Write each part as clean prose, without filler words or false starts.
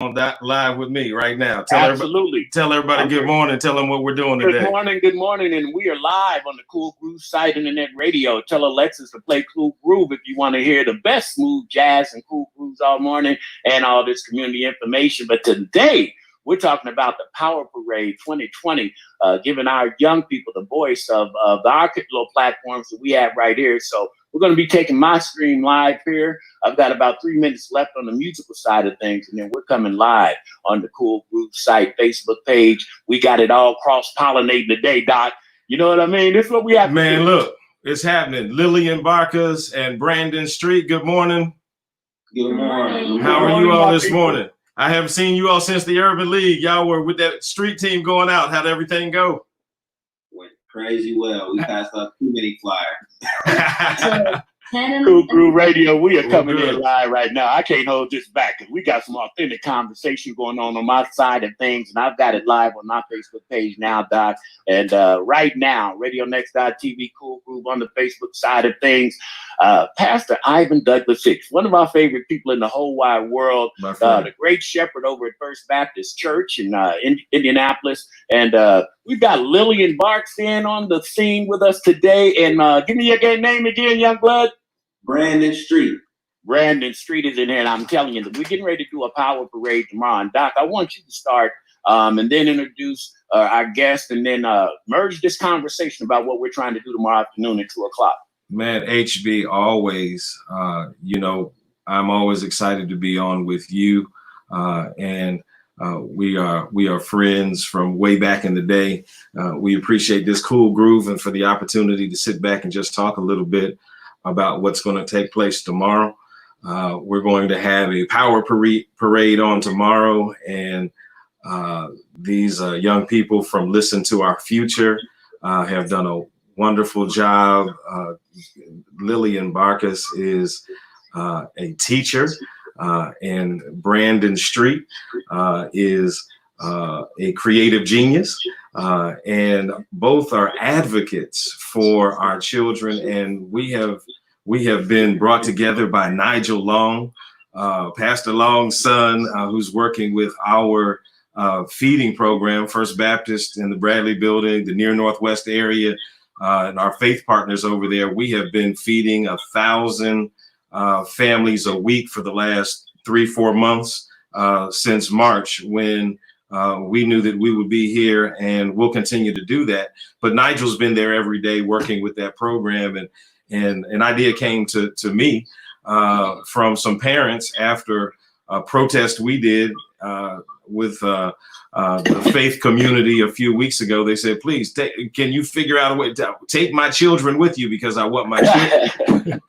on that live with me right now. Absolutely. Tell everybody good morning. Tell them what we're doing today. Good morning, and we are live on the Cool Groove site, Internet Radio. Tell Alexis to play Cool Groove if you want to hear the best smooth jazz and cool grooves all morning and all this community information. But today, we're talking about the Power Parade 2020, giving our young people the voice of our little platforms that we have right here. So we're going to be taking my stream live here. I've got about 3 minutes left on the musical side of things, and then we're coming live on the Cool Groove site, Facebook page. We got it all cross-pollinating today, Doc. You know what I mean? This is what we have to do. Man, look, it's happening. Lillian Barkas and Brandon Street, good morning. Good morning. How are you all this morning? I haven't seen you all since the Urban League. Y'all were with that street team going out. How'd everything go? Went crazy well. We passed up too many flyers. Cool Groove Radio, we are coming in live right now. I can't hold this back because we got some authentic conversation going on my side of things, and I've got it live on my Facebook page now, Doc. And right now, RadioNext.TV, Cool Groove on the Facebook side of things. Pastor Ivan Douglas Hicks, one of our favorite people in the whole wide world, the great shepherd over at First Baptist Church in Indianapolis. And we've got Lillian Barks on the scene with us today. And give me your name again, young blood. Brandon Street. Brandon Street is in here, and I'm telling you that we're getting ready to do a power parade tomorrow. And Doc, I want you to start and then introduce our guest, and then merge this conversation about what we're trying to do tomorrow afternoon at 2:00. Man, HB, always, I'm always excited to be on with you. And we are friends from way back in the day. We appreciate this Cool Groove and for the opportunity to sit back and just talk a little bit about what's going to take place tomorrow. We're going to have a power parade on tomorrow, and these young people from Listen to Our Future have done a wonderful job. Lillian Barkas is a teacher, and Brandon Street is a creative genius, and both are advocates for our children. And we have been brought together by Nigel Long, Pastor Long's son, who's working with our feeding program, First Baptist in the Bradley Building, the near Northwest area, and our faith partners over there. We have been feeding 1,000 families a week for the last 3-4 months since March, when we knew that we would be here, and we'll continue to do that. But Nigel's been there every day working with that program, and an idea came to me from some parents after a protest we did with the faith community a few weeks ago. They said, please, can you figure out a way to take my children with you, because I want my children.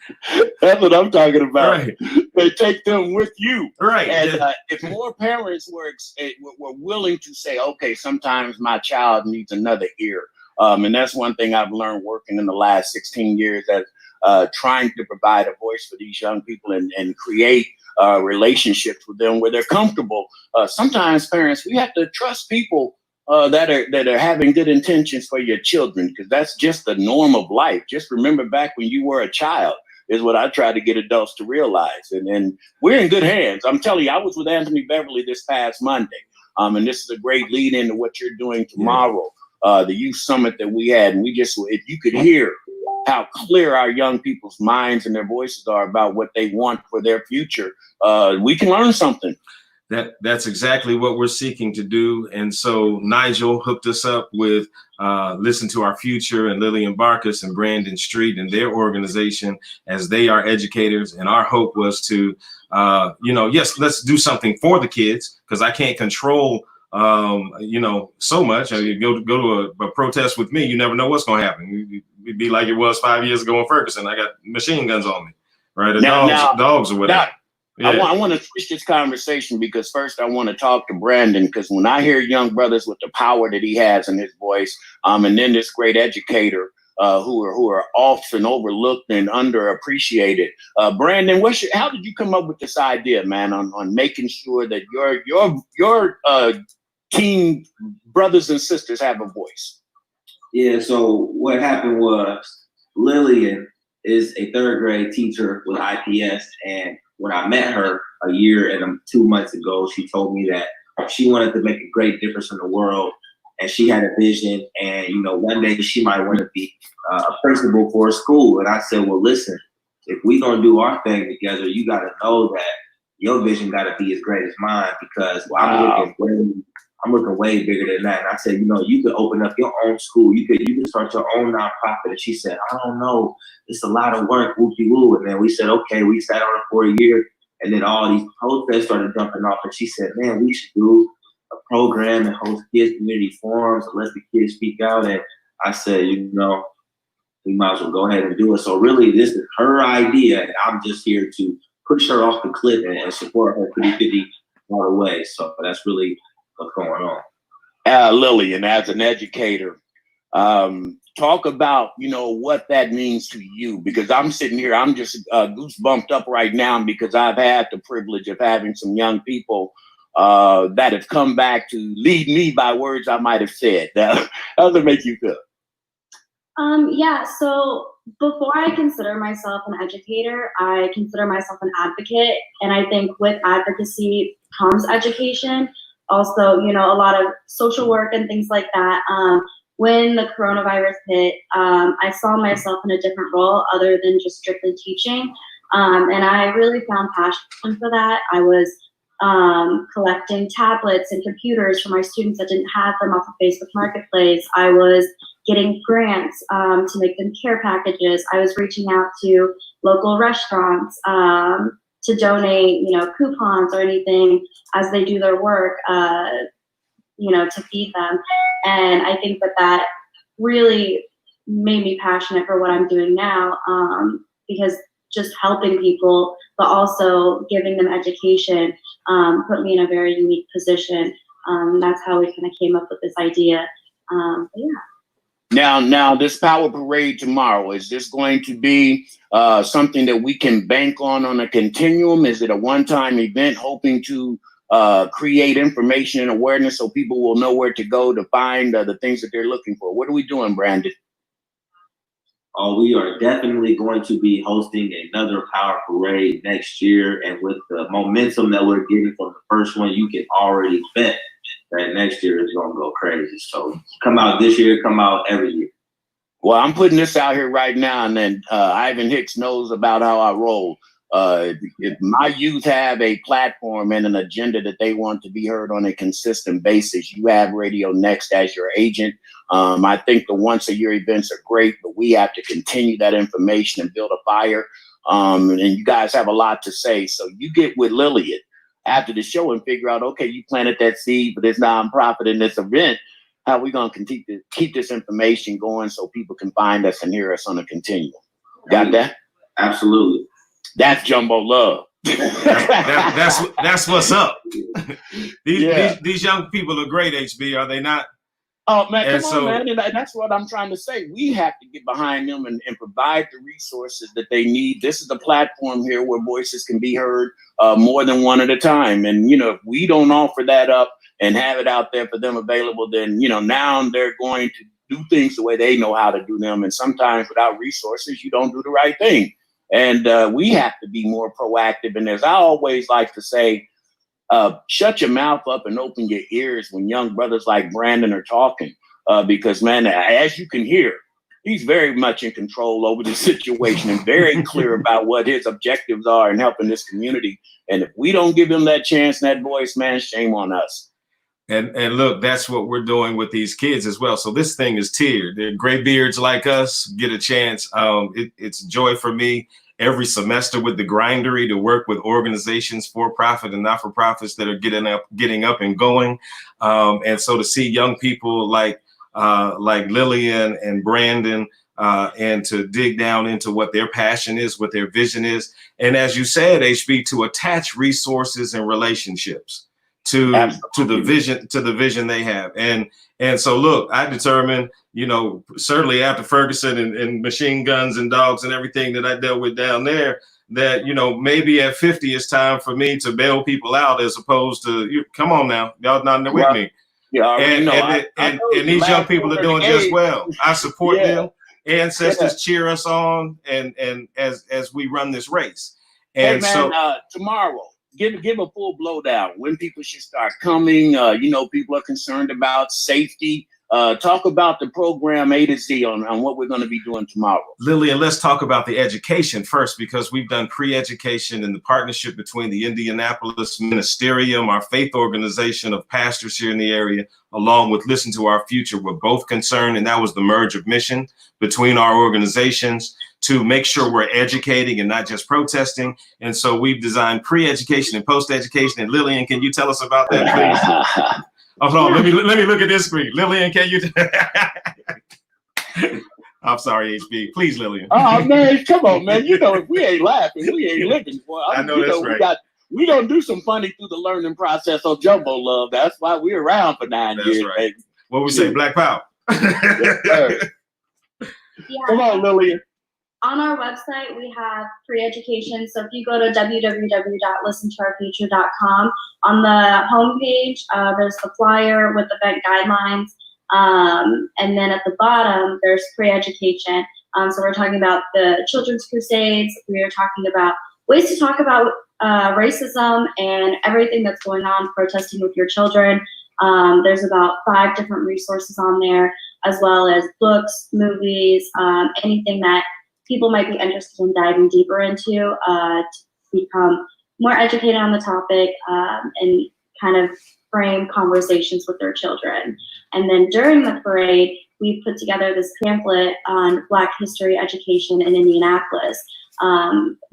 That's what I'm talking about. Right. They take them with you. Right. And if more parents were willing to say, okay, sometimes my child needs another ear. And that's one thing I've learned working in the last 16 years, that trying to provide a voice for these young people and create relationships with them where they're comfortable. Sometimes parents, we have to trust people that are having good intentions for your children, because that's just the norm of life. Just remember back when you were a child is what I try to get adults to realize. And we're in good hands. I'm telling you, I was with Anthony Beverly this past Monday. And this is a great lead into what you're doing tomorrow. The youth summit that we had. And if you could hear how clear our young people's minds and their voices are about what they want for their future, we can learn something. That's exactly what we're seeking to do. And so Nigel hooked us up with Listen to Our Future and Lillian Barkas and Brandon Street and their organization, as they are educators. And our hope was to, yes, let's do something for the kids, because I can't control so much. I mean, go to a protest with me, you never know what's going to happen. It'd be like it was 5 years ago in Ferguson. I got machine guns on me, right? Dogs or whatever. Yeah. I want to switch this conversation, because first I want to talk to Brandon, because when I hear young brothers with the power that he has in his voice, and then this great educator who are often overlooked and underappreciated. Brandon, how did you come up with this idea, man, on making sure that your teen brothers and sisters have a voice? Yeah, so what happened was Lillian is a third grade teacher with IPS, and when I met her a year and 2 months ago, she told me that she wanted to make a great difference in the world, and she had a vision. And one day she might want to be a principal for a school. And I said, well, listen, if we gonna do our thing together, you got to know that your vision got to be as great as mine, because I'm looking way bigger than that. And I said, you could open up your own school. You could start your own nonprofit. And she said, I don't know. It's a lot of work, whoopie-woo. And then we said, okay, we sat on it for a year. And then all these protests started jumping off. And she said, man, we should do a program and host kids community forums and let the kids speak out. And I said, we might as well go ahead and do it. So really, this is her idea. And I'm just here to push her off the cliff and support her pretty 50 all the way. So that's really what's going on. Lillian, as an educator, talk about, what that means to you, because I'm sitting here, I'm just goosebumped up right now, because I've had the privilege of having some young people that have come back to lead me by words I might have said. How does it make you feel? Yeah, so before I consider myself an educator, I consider myself an advocate. And I think with advocacy comes education. Also, a lot of social work and things like that. When the coronavirus hit, I saw myself in a different role other than just strictly teaching. And I really found passion for that. I was collecting tablets and computers for my students that didn't have them off of Facebook Marketplace. I was getting grants to make them care packages. I was reaching out to local restaurants to donate, coupons or anything as they do their work, to feed them. And I think that really made me passionate for what I'm doing now, because just helping people, but also giving them education, put me in a very unique position. That's how we kind of came up with this idea. Yeah. Now, this Power Parade tomorrow, is this going to be something that we can bank on a continuum? Is it a one-time event hoping to create information and awareness so people will know where to go to find the things that they're looking for? What are we doing, Brandon? We are definitely going to be hosting another Power Parade next year. And with the momentum that we're getting from the first one, you can already bet that next year is going to go crazy. So come out this year, come out every year. Well, I'm putting this out here right now, and then Ivan Hicks knows about how I roll. If my youth have a platform and an agenda that they want to be heard on a consistent basis, you have Radio Next as your agent. I think the once a year events are great, but we have to continue that information and build a fire. And you guys have a lot to say. So you get with Lillian after the show and figure out, okay, you planted that seed for this nonprofit in this event. How are we going to keep this information going so people can find us and hear us on a continuum? Got that? Absolutely. That's Jumbo Love. That's what's up. These young people are great, HB, are they not? Oh man, come on, man. And that's what I'm trying to say. We have to get behind them and provide the resources that they need. This is a platform here where voices can be heard more than one at a time. And if we don't offer that up and have it out there for them available, then now they're going to do things the way they know how to do them. And sometimes without resources, you don't do the right thing. And we have to be more proactive. And as I always like to say, shut your mouth up and open your ears when young brothers like Brandon are talking, because, man, as you can hear, he's very much in control over the situation and very clear about what his objectives are in helping this community. And if we don't give him that chance and that voice, man, shame on us. And look, that's what we're doing with these kids as well. So this thing is tiered. They're gray beards like us get a chance. It's a joy for me every semester with the Grindery to work with organizations, for-profit and not-for-profits that are getting up and going. And so to see young people like Lillian and Brandon, and to dig down into what their passion is, what their vision is. And as you said, HB, to attach resources and relationships to the vision they have. And so look, I determined, certainly after Ferguson and machine guns and dogs and everything that I dealt with down there, that, maybe at 50 it's time for me to bail people out as opposed to, come on now, y'all not with me. Yeah, and these young people are doing just well. I support them. Ancestors cheer us on and as we run this race. And hey man, tomorrow, give a full blowdown when people should start coming. People are concerned about safety. Talk about the program A to Z on what we're going to be doing tomorrow. Lillian, let's talk about the education first, because we've done pre-education in the partnership between the Indianapolis Ministerium, our faith organization of pastors here in the area, along with Listen to Our Future. We're both concerned, and that was the merge of mission between our organizations to make sure we're educating and not just protesting. And so we've designed pre-education and post-education. And Lillian, can you tell us about that, please? Hold on, let me look at this screen. Lillian, can you? I'm sorry, HB. Please, Lillian. Oh man, come on, man. If we ain't laughing, we ain't looking for. I know that's right. We gonna do some funny through the learning process on Jumbo Love. That's why we're around for 9 years. Right. Baby. What we say, Black Power. Yes, Yeah. come on, Lillian. On our website, we have pre-education. So if you go to www.listentourfuture.com, on the homepage, there's the flyer with event guidelines. And then at the bottom, there's pre-education. So we're talking about the Children's Crusades. We are talking about ways to talk about racism and everything that's going on protesting with your children. There's about 5 different resources on there, as well as books, movies, anything that people might be interested in diving deeper into to become more educated on the topic and kind of frame conversations with their children. And then during the parade, we put together this pamphlet on Black history education in Indianapolis.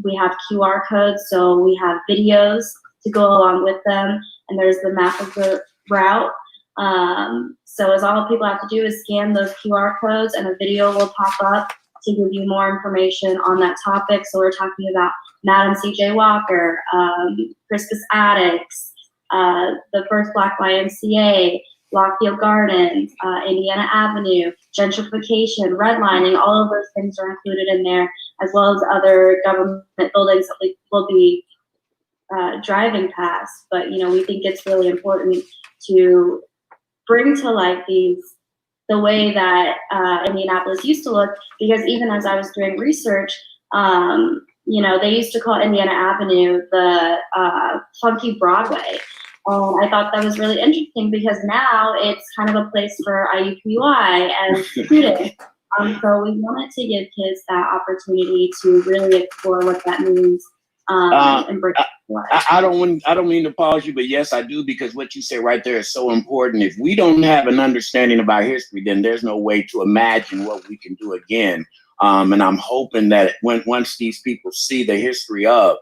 We have QR codes, so we have videos to go along with them, and there's the map of the route. So as all people have to do is scan those QR codes, and a video will pop up to give you more information on that topic. So we're talking about Madam C.J. Walker, Crispus Attucks, the first Black YMCA, Lockfield Gardens, Indiana Avenue, gentrification, redlining, all of those things are included in there, as well as other government buildings that we will be driving past. But, we think it's really important to bring to life the way that Indianapolis used to look, because even as I was doing research, they used to call Indiana Avenue the funky Broadway. I thought that was really interesting because now it's kind of a place for IUPUI and students. So we wanted to give kids that opportunity to really explore what that means and bring it to life. I don't mean to pause you, but yes, I do, because what you say right there is so important. If we don't have an understanding about history, then there's no way to imagine what we can do again. And I'm hoping that once these people see the history of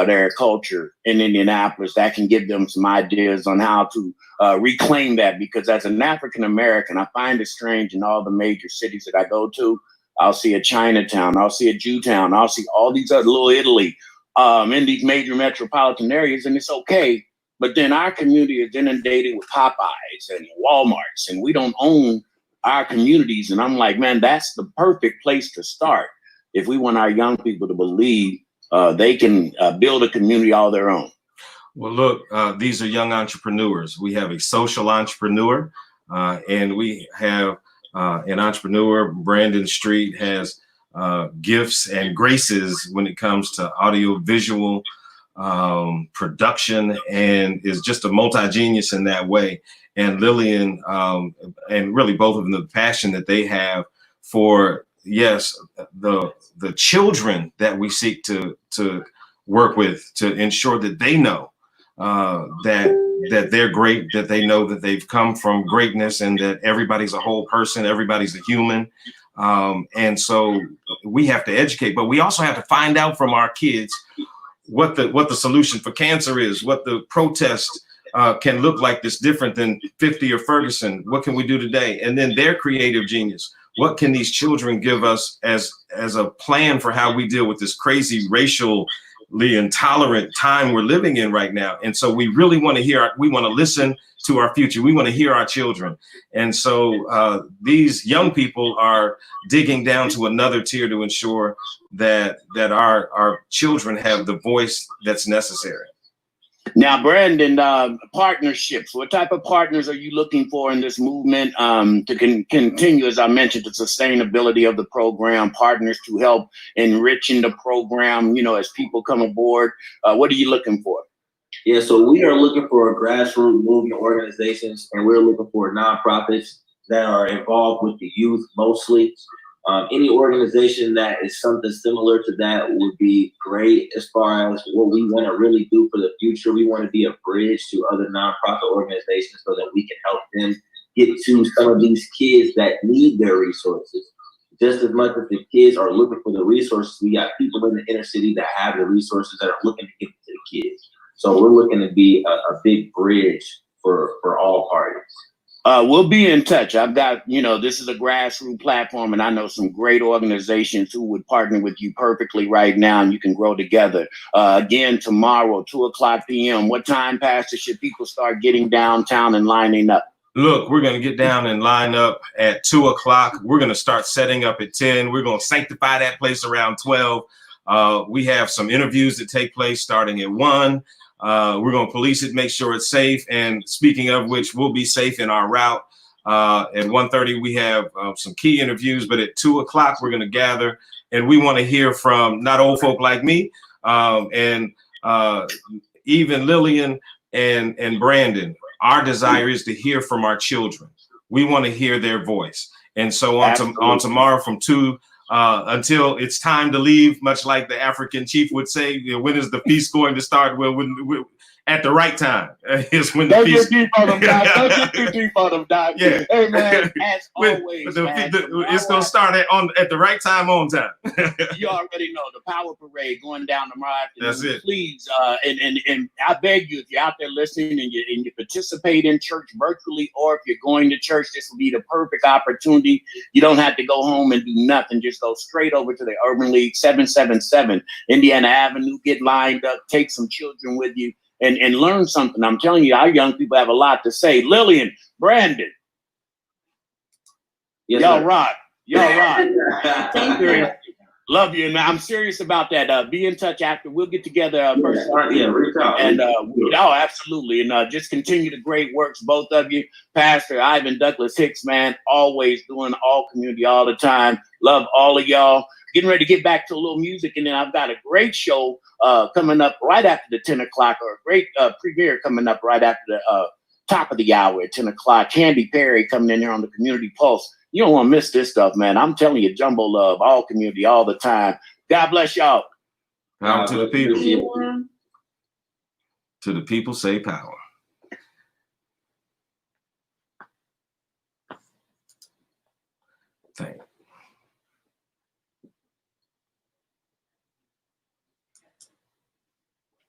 their culture in Indianapolis, that can give them some ideas on how to reclaim that. Because as an African American, I find it strange in all the major cities that I go to. I'll see a Chinatown, I'll see a Jewtown, I'll see all these other Little Italy in these major metropolitan areas, and it's okay. But then our community is inundated with Popeyes and Walmarts, and we don't own our communities. And I'm like, man, that's the perfect place to start if we want our young people to believe they can build a community all their own. Well, look, these are young entrepreneurs. We have a social entrepreneur, and we have an entrepreneur. Brandon Street has gifts and graces when it comes to audio visual production, and is just a multi-genius in that way. And Lillian, and really both of them, the passion that they have for, yes, the children that we seek to work with, to ensure that they know that they're great, that they know that they've come from greatness, and that everybody's a whole person, everybody's a human. And so we have to educate, but we also have to find out from our kids what the solution for cancer is, what the protest can look like that's different than 50 or Ferguson. What can we do today? And then their creative genius. What can these children give us as a plan for how we deal with this crazy racially intolerant time we're living in right now? And so we really want to we want to listen to our future. We want to hear our children. And so these young people are digging down to another tier to ensure that our children have the voice that's necessary. Now, Brandon, partnerships. What type of partners are you looking for in this movement to continue, as I mentioned, the sustainability of the program, partners to help enriching the program, you know, as people come aboard? What are you looking for? Yeah, so we are looking for grassroots movement organizations, and we're looking for nonprofits that are involved with the youth mostly. Any organization that is something similar to that would be great. As far as what we want to really do for the future, we want to be a bridge to other nonprofit organizations so that we can help them get to some of these kids that need their resources. Just as much as the kids are looking for the resources, we got people in the inner city that have the resources that are looking to give it to the kids. So we're looking to be a big bridge for all parties. We'll be in touch. I've got, you know, this is a grassroots platform, and I know some great organizations who would partner with you perfectly right now, and you can grow together. Again, tomorrow, 2:00 p.m. What time, Pastor, should people start getting downtown and lining up? Look, we're going to get down and line up at 2:00. We're going to start setting up at 10. We're going to sanctify that place around 12. We have some interviews that take place starting at 1. We're going to police it, make sure it's safe. And speaking of which, we'll be safe in our route. At 1:30, we have some key interviews, but at 2:00, we're going to gather, and we want to hear from not old folk like me, and even Lillian and Brandon. Our desire is to hear from our children. We want to hear their voice. And so on tomorrow from 2 until it's time to leave, much like the African chief would say, you know, when is the feast going to start? Well, when at the right time is when the feast. Don't get too deep on them, Doc. Yeah. Hey, man, as always, it's going to start at the right time, on time. You already know the power parade going down tomorrow afternoon. That's it. Please, and I beg you, if you're out there listening and you participate in church virtually, or if you're going to church, this will be the perfect opportunity. You don't have to go home and do nothing. Just go straight over to the Urban League, 777 Indiana Avenue. Get lined up. Take some children with you. And learn something. I'm telling you, our young people have a lot to say. Lillian, Brandon, Yes, y'all sir. rock. Y'all rock. Thank you. Love you, and I'm serious about that. Be in touch after. We'll get together personally. Yeah, reach out. And absolutely. And just continue the great works, both of you. Pastor Ivan Douglas Hicks, man, always doing all community all the time. Love all of y'all. Getting ready to get back to a little music, and then I've got a great show coming up right after the 10 o'clock, or a great premiere coming up right after the top of the hour at 10 o'clock. Candy Perry coming in here on the Community Pulse. You don't want to miss this stuff, man. I'm telling you, Jumbo love, all community, all the time. God bless y'all. Power to the people. Yeah. To the people, say power.